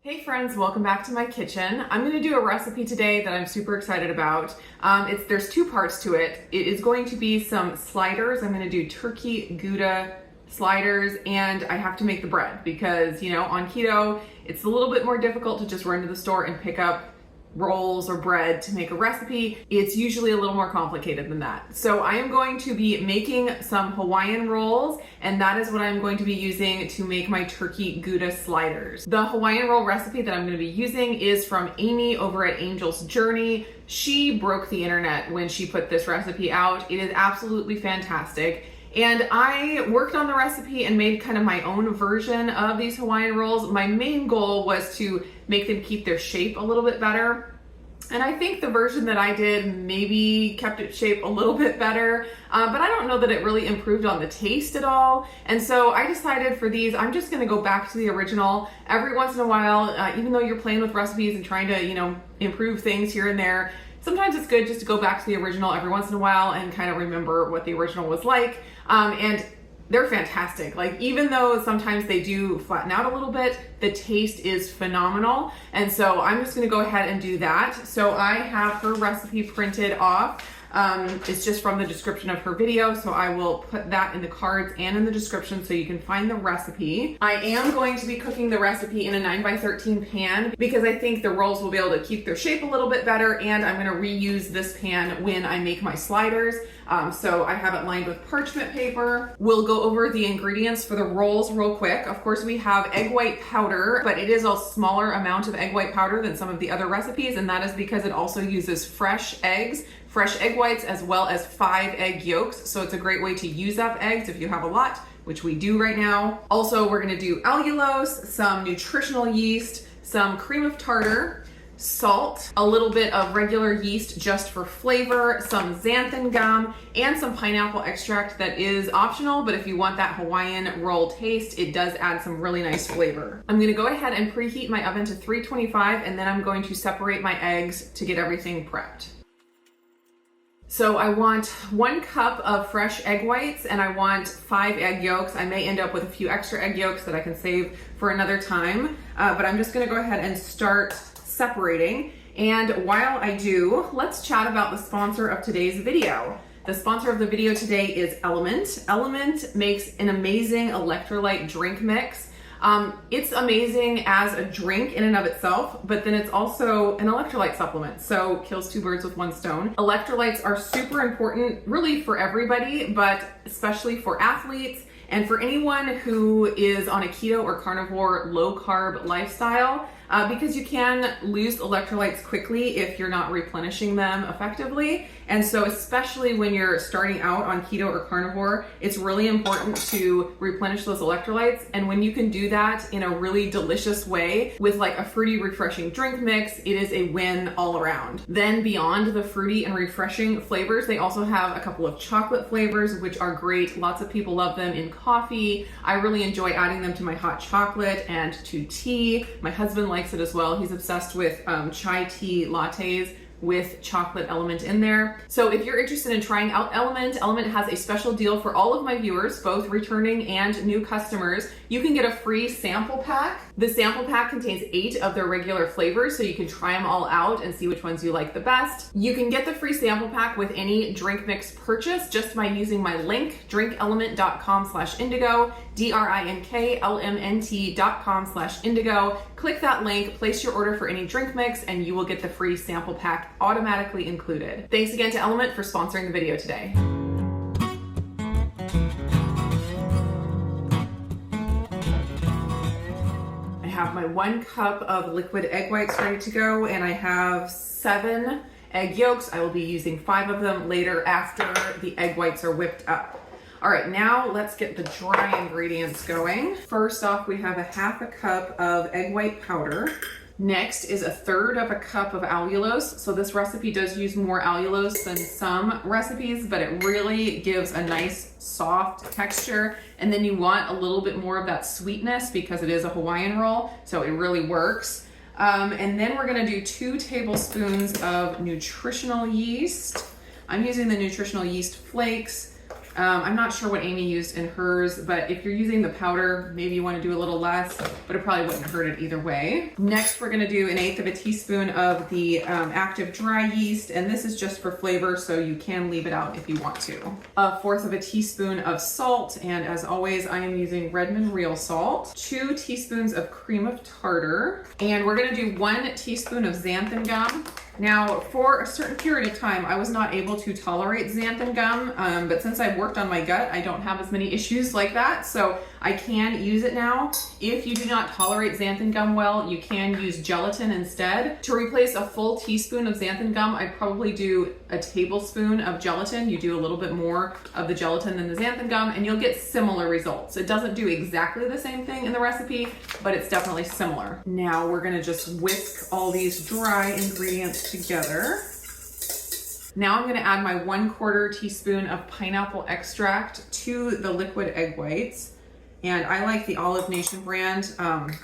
Hey friends, welcome back to my kitchen. I'm going to do a recipe today that I'm super excited about. There's two parts to it. It is going to be some sliders. I'm going to do turkey Gouda sliders, and I have to make the bread because, on keto, it's a little bit more difficult to just run to the store and pick up rolls or bread to make a recipe. It's usually a little more complicated than that. So I am going to be making some Hawaiian rolls, and that is what I'm going to be using to make my turkey Gouda sliders. The Hawaiian roll recipe that I'm going to be using is from Amy over at Angel's Journey. She broke the internet when she put this recipe out. It is absolutely fantastic. And I worked on the recipe and made kind of my own version of these Hawaiian rolls. My main goal was to make them keep their shape a little bit better. And I think the version that I did maybe kept its shape a little bit better, but I don't know that it really improved on the taste at all. And so I decided for these, I'm just gonna go back to the original. Every once in a while, even though you're playing with recipes and trying to, improve things here and there, sometimes it's good just to go back to the original every once in a while and kind of remember what the original was like. And they're fantastic. Like, even though sometimes they do flatten out a little bit, the taste is phenomenal. And so I'm just gonna go ahead and do that. So I have her recipe printed off. It's just from the description of her video, so I will put that in the cards and in the description so you can find the recipe. I am going to be cooking the recipe in a 9x13 pan because I think the rolls will be able to keep their shape a little bit better, and I'm gonna reuse this pan when I make my sliders. So I have it lined with parchment paper. We'll go over the ingredients for the rolls real quick. Of course, we have egg white powder, but it is a smaller amount of egg white powder than some of the other recipes, and that is because it also uses fresh eggs, fresh egg whites, as well as 5 egg yolks. So it's a great way to use up eggs if you have a lot, which we do right now. Also, we're gonna do allulose, some nutritional yeast, some cream of tartar, salt, a little bit of regular yeast just for flavor, some xanthan gum, and some pineapple extract that is optional, but if you want that Hawaiian roll taste, it does add some really nice flavor. I'm gonna go ahead and preheat my oven to 325, and then I'm going to separate my eggs to get everything prepped. So I want 1 cup of fresh egg whites, and I want 5 egg yolks. I may end up with a few extra egg yolks that I can save for another time, but I'm just gonna go ahead and start separating. And while I do, let's chat about the sponsor of today's video. The sponsor of the video today is Element. Element makes an amazing electrolyte drink mix. It's amazing as a drink in and of itself, but then it's also an electrolyte supplement, so kills 2 birds with 1 stone. Electrolytes are super important really for everybody, but especially for athletes and for anyone who is on a keto or carnivore low carb lifestyle, because you can lose electrolytes quickly if you're not replenishing them effectively. And so especially when you're starting out on keto or carnivore, it's really important to replenish those electrolytes. And when you can do that in a really delicious way with like a fruity, refreshing drink mix, it is a win all around. Then beyond the fruity and refreshing flavors, they also have a couple of chocolate flavors, which are great. Lots of people love them in coffee. I really enjoy adding them to my hot chocolate and to tea. My husband likes it as well. He's obsessed with chai tea lattes with chocolate element in there. So if you're interested in trying out Element, Element has a special deal for all of my viewers, both returning and new customers. You can get a free sample pack. The sample pack contains 8 of their regular flavors, so you can try them all out and see which ones you like the best. You can get the free sample pack with any drink mix purchase just by using my link, drinkelement.com/indigo, drinklmnt.com/indigo. Click that link, place your order for any drink mix, and you will get the free sample pack automatically included. Thanks again to Element for sponsoring the video today. I have my 1 cup of liquid egg whites ready to go, and I have 7 egg yolks. I will be using 5 of them later after the egg whites are whipped up. All right, now let's get the dry ingredients going. First off, we have a 1/2 cup of egg white powder. Next is 1/3 of a cup of allulose. So this recipe does use more allulose than some recipes, but it really gives a nice soft texture. And then you want a little bit more of that sweetness because it is a Hawaiian roll, so it really works. And then we're gonna do 2 tablespoons of nutritional yeast. I'm using the nutritional yeast flakes. I'm not sure what Amy used in hers, but if you're using the powder, maybe you want to do a little less, but it probably wouldn't hurt it either way. Next, we're going to do 1/8 of a teaspoon of the active dry yeast, and this is just for flavor, so you can leave it out if you want to. 1/4 of a teaspoon of salt, and as always, I am using Redmond real salt. 2 teaspoons of cream of tartar, and we're going to do 1 teaspoon of xanthan gum. Now, for a certain period of time, I was not able to tolerate xanthan gum, but since I've worked on my gut, I don't have as many issues like that, so I can use it now. If you do not tolerate xanthan gum well, you can use gelatin instead. To replace a full teaspoon of xanthan gum, I'd probably do a tablespoon of gelatin. You do a little bit more of the gelatin than the xanthan gum, and you'll get similar results. It doesn't do exactly the same thing in the recipe, but it's definitely similar. Now we're gonna just whisk all these dry ingredients together. Now I'm going to add my 1/4 teaspoon of pineapple extract to the liquid egg whites. And I like the Olive Nation brand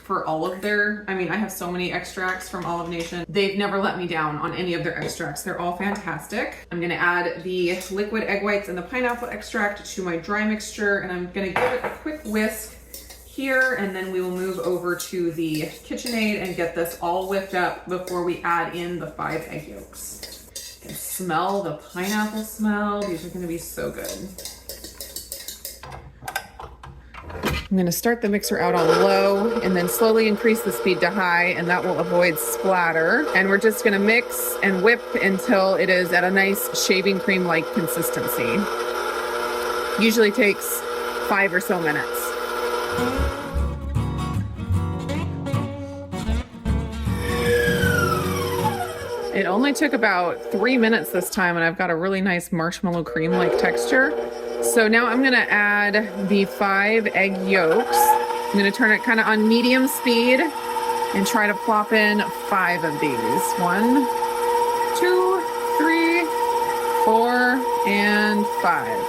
for all of their, I have so many extracts from Olive Nation. They've never let me down on any of their extracts. They're all fantastic. I'm going to add the liquid egg whites and the pineapple extract to my dry mixture, and I'm going to give it a quick whisk here, and then we will move over to the KitchenAid and get this all whipped up before we add in the 5 egg yolks. You can smell the pineapple smell. These are going to be so good. I'm going to start the mixer out on low and then slowly increase the speed to high, and that will avoid splatter. And we're just going to mix and whip until it is at a nice shaving cream-like consistency. Usually takes 5 or so minutes. It only took about 3 minutes this time, and I've got a really nice marshmallow cream-like texture. So now I'm gonna add the 5 egg yolks. I'm gonna turn it kind of on medium speed and try to plop in 5 of these. 1, 2, 3, 4, and 5.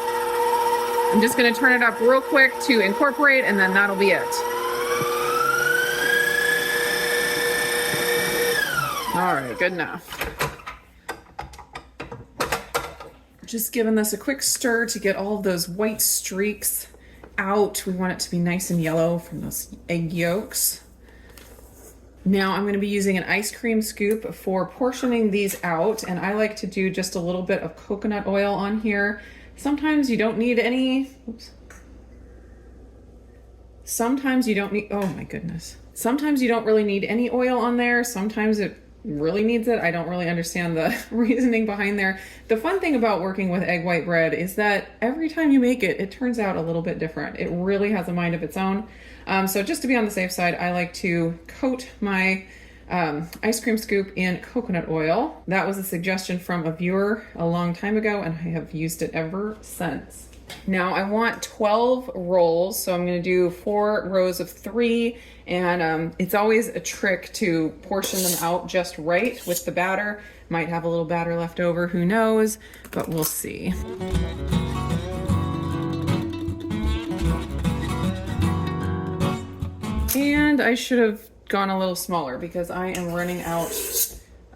I'm just gonna turn it up real quick to incorporate, and then that'll be it. All right, good enough. Just giving this a quick stir to get all of those white streaks out. We want it to be nice and yellow from those egg yolks. Now I'm going to be using an ice cream scoop for portioning these out, and I like to do just a little bit of coconut oil on here. Sometimes you don't need any, sometimes you don't need, oh my goodness. Sometimes you don't really need any oil on there. Sometimes it really needs it. I don't really understand the reasoning behind there. The fun thing about working with egg white bread is that every time you make it, it turns out a little bit different. It really has a mind of its own. So just to be on the safe side, I like to coat my ice cream scoop in coconut oil. That was a suggestion from a viewer a long time ago, and I have used it ever since. Now I want 12 rolls, so I'm going to do 4 rows of 3, and it's always a trick to portion them out just right with the batter. Might have a little batter left over, who knows, but we'll see. And I should have gone a little smaller because I am running out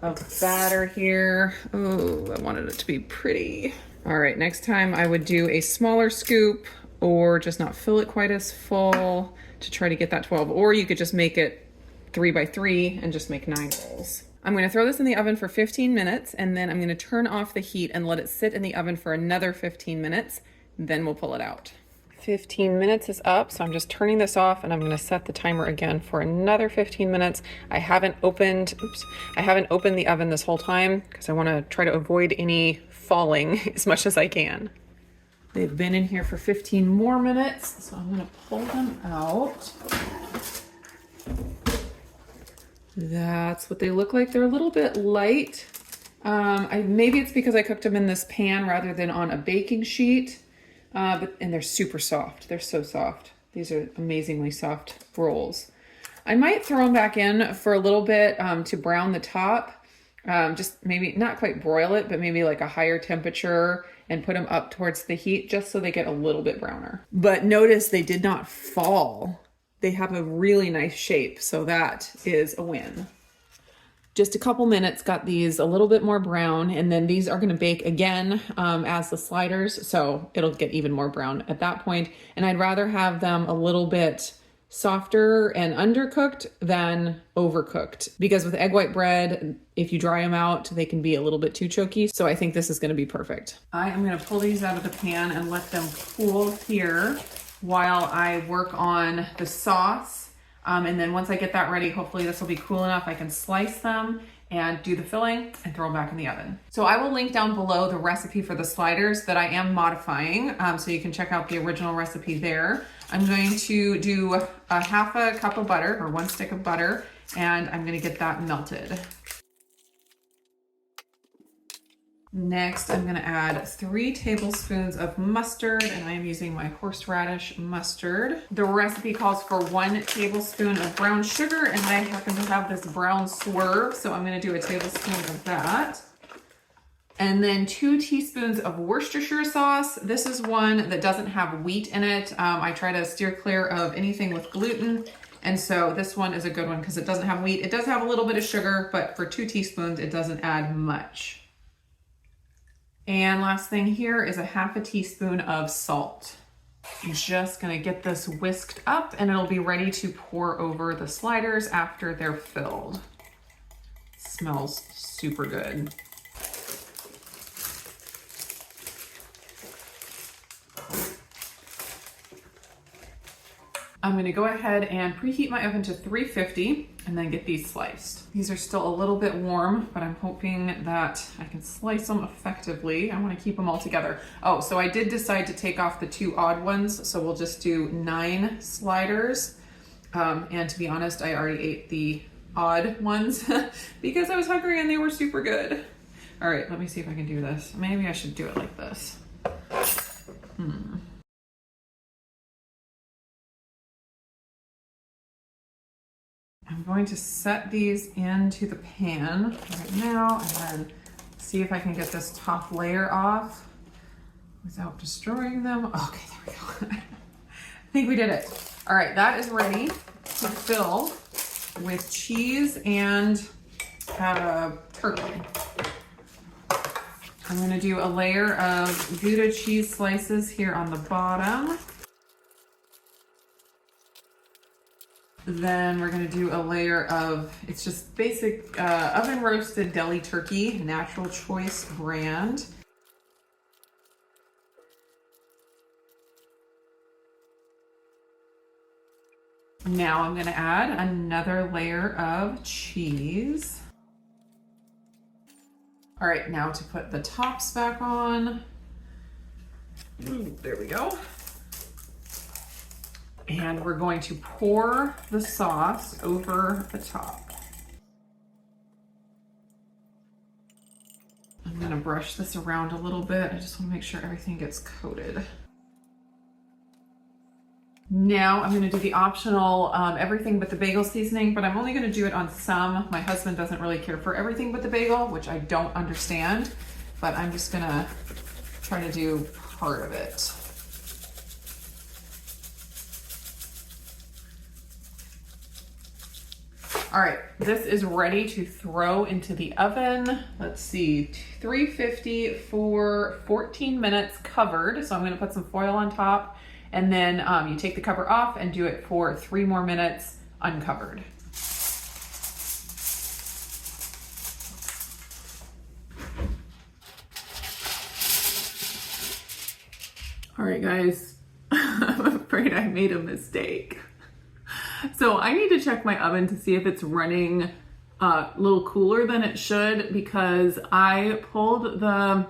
of batter here. Oh, I wanted it to be pretty. All right, next time I would do a smaller scoop or just not fill it quite as full to try to get that 12, or you could just make it 3 by 3 and just make 9 rolls. I'm gonna throw this in the oven for 15 minutes, and then I'm gonna turn off the heat and let it sit in the oven for another 15 minutes, then we'll pull it out. 15 minutes is up, so I'm just turning this off, and I'm gonna set the timer again for another 15 minutes. I haven't opened the oven this whole time because I wanna try to avoid any falling as much as I can. They've been in here for 15 more minutes, so I'm gonna pull them out. That's what they look like. They're a little bit light. Maybe it's because I cooked them in this pan rather than on a baking sheet, and they're super soft. They're so soft. These are amazingly soft rolls. I might throw them back in for a little bit to brown the top. Just maybe not quite broil it, but maybe like a higher temperature and put them up towards the heat just so they get a little bit browner. But notice they did not fall. They have a really nice shape, so that is a win. just a couple minutes, got these a little bit more brown, and then these are gonna bake again as the sliders, so it'll get even more brown at that point. And I'd rather have them a little bit softer and undercooked than overcooked, because with egg white bread, if you dry them out, they can be a little bit too choky. So I think this is gonna be perfect. I am gonna pull these out of the pan and let them cool here while I work on the sauce. And then once I get that ready, hopefully this will be cool enough, I can slice them and do the filling and throw them back in the oven. So I will link down below the recipe for the sliders that I am modifying, so you can check out the original recipe there. I'm going to do a half a cup of butter, or 1 stick of butter, and I'm gonna get that melted. Next, I'm gonna add 3 tablespoons of mustard, and I am using my horseradish mustard. The recipe calls for 1 tablespoon of brown sugar, and I happen to have this brown swerve, so I'm gonna do a tablespoon of that. And then 2 teaspoons of Worcestershire sauce. This is one that doesn't have wheat in it. I try to steer clear of anything with gluten, and so this one is a good one because it doesn't have wheat. It does have a little bit of sugar, but for 2 teaspoons, it doesn't add much. And last thing here is a half a teaspoon of salt. I'm just gonna get this whisked up, and it'll be ready to pour over the sliders after they're filled. Smells super good. I'm gonna go ahead and preheat my oven to 350 and then get these sliced. These are still a little bit warm, but I'm hoping that I can slice them effectively. I wanna keep them all together. Oh, so I did decide to take off the 2 odd ones, so we'll just do 9 sliders. And to be honest, I already ate the odd ones because I was hungry and they were super good. All right, let me see if I can do this. Maybe I should do it like this. I'm going to set these into the pan right now and then see if I can get this top layer off without destroying them. Okay, there we go. I think we did it. All right, that is ready to fill with cheese and turkey. I'm gonna do a layer of Gouda cheese slices here on the bottom. Then we're gonna do a layer of, it's just basic oven roasted deli turkey, Natural Choice brand. Now I'm gonna add another layer of cheese. All right, now to put the tops back on. There we go. And we're going to pour the sauce over the top. I'm gonna brush this around a little bit. I just wanna make sure everything gets coated. Now I'm gonna do the optional everything but the bagel seasoning, but I'm only gonna do it on some. My husband doesn't really care for everything but the bagel, which I don't understand, but I'm just gonna try to do part of it. All right, this is ready to throw into the oven. Let's see, 350 for 14 minutes covered. So I'm gonna put some foil on top, and then you take the cover off and do it for 3 more minutes uncovered. All right, guys, I'm afraid I made a mistake. So I need to check my oven to see if it's running a little cooler than it should, because I pulled the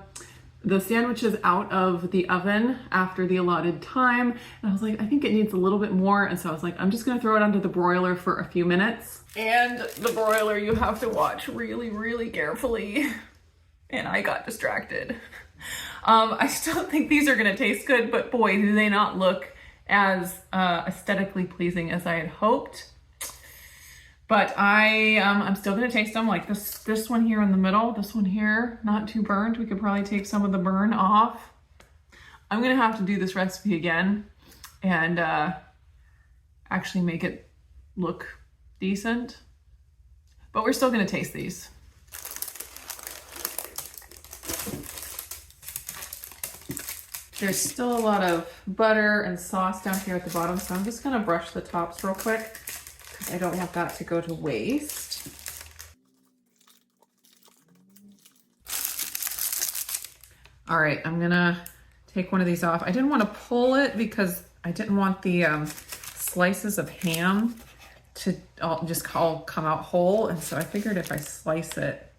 sandwiches out of the oven after the allotted time, and I was like, I think it needs a little bit more, and so I was like, I'm just gonna throw it onto the broiler for a few minutes. And the broiler, you have to watch really, really carefully, and I got distracted. I still think these are gonna taste good, but boy, do they not look as aesthetically pleasing as I had hoped. But I'm still gonna taste them. Like this one here in the middle, this one here, not too burnt. We could probably take some of the burn off. I'm gonna have to do this recipe again and actually make it look decent. but we're still gonna taste these. There's still a lot of butter and sauce down here at the bottom, so I'm just gonna brush the tops real quick because I don't want that to go to waste. All right, I'm gonna take one of these off. I didn't want to pull it because I didn't want the slices of ham to all come out whole, and so I figured if I slice it,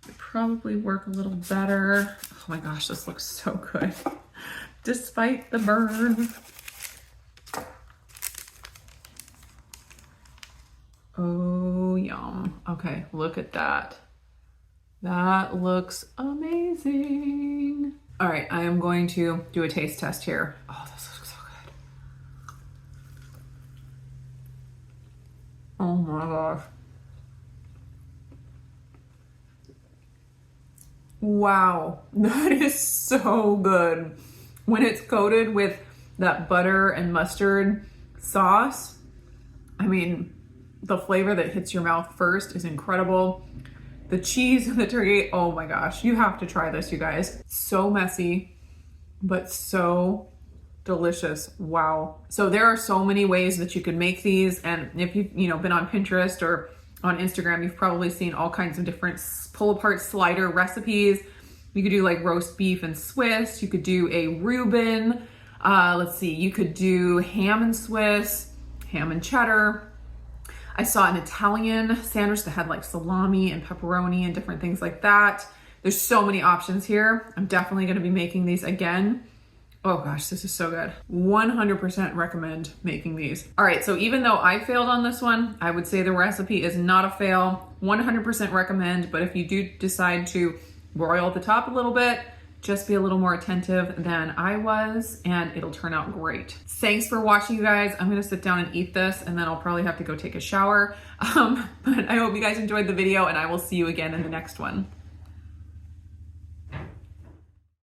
it would probably work a little better. Oh my gosh, this looks so good. Despite the burn. Oh, yum. Okay, look at that. That looks amazing. All right, I am going to do a taste test here. Oh, this looks so good. Oh my gosh. Wow, that is so good. When it's coated with that butter and mustard sauce, I mean, the flavor that hits your mouth first is incredible. The cheese and the turkey, oh my gosh, you have to try this, you guys. So messy, but so delicious. Wow. So there are so many ways that you could make these, and if you've been on Pinterest or on Instagram, you've probably seen all kinds of different pull apart slider recipes. You could do like roast beef and Swiss. You could do a Reuben. Let's see, you could do ham and Swiss, ham and cheddar. I saw an Italian sandwich that had like salami and pepperoni and different things like that. There's so many options here. I'm definitely gonna be making these again. Oh gosh, this is so good. 100% recommend making these. All right, so even though I failed on this one, I would say the recipe is not a fail. 100% recommend, but if you do decide to broil at the top a little bit, just be a little more attentive than I was, and it'll turn out great. Thanks for watching, you guys. I'm gonna sit down and eat this, and then I'll probably have to go take a shower. But I hope you guys enjoyed the video, and I will see you again in the next one.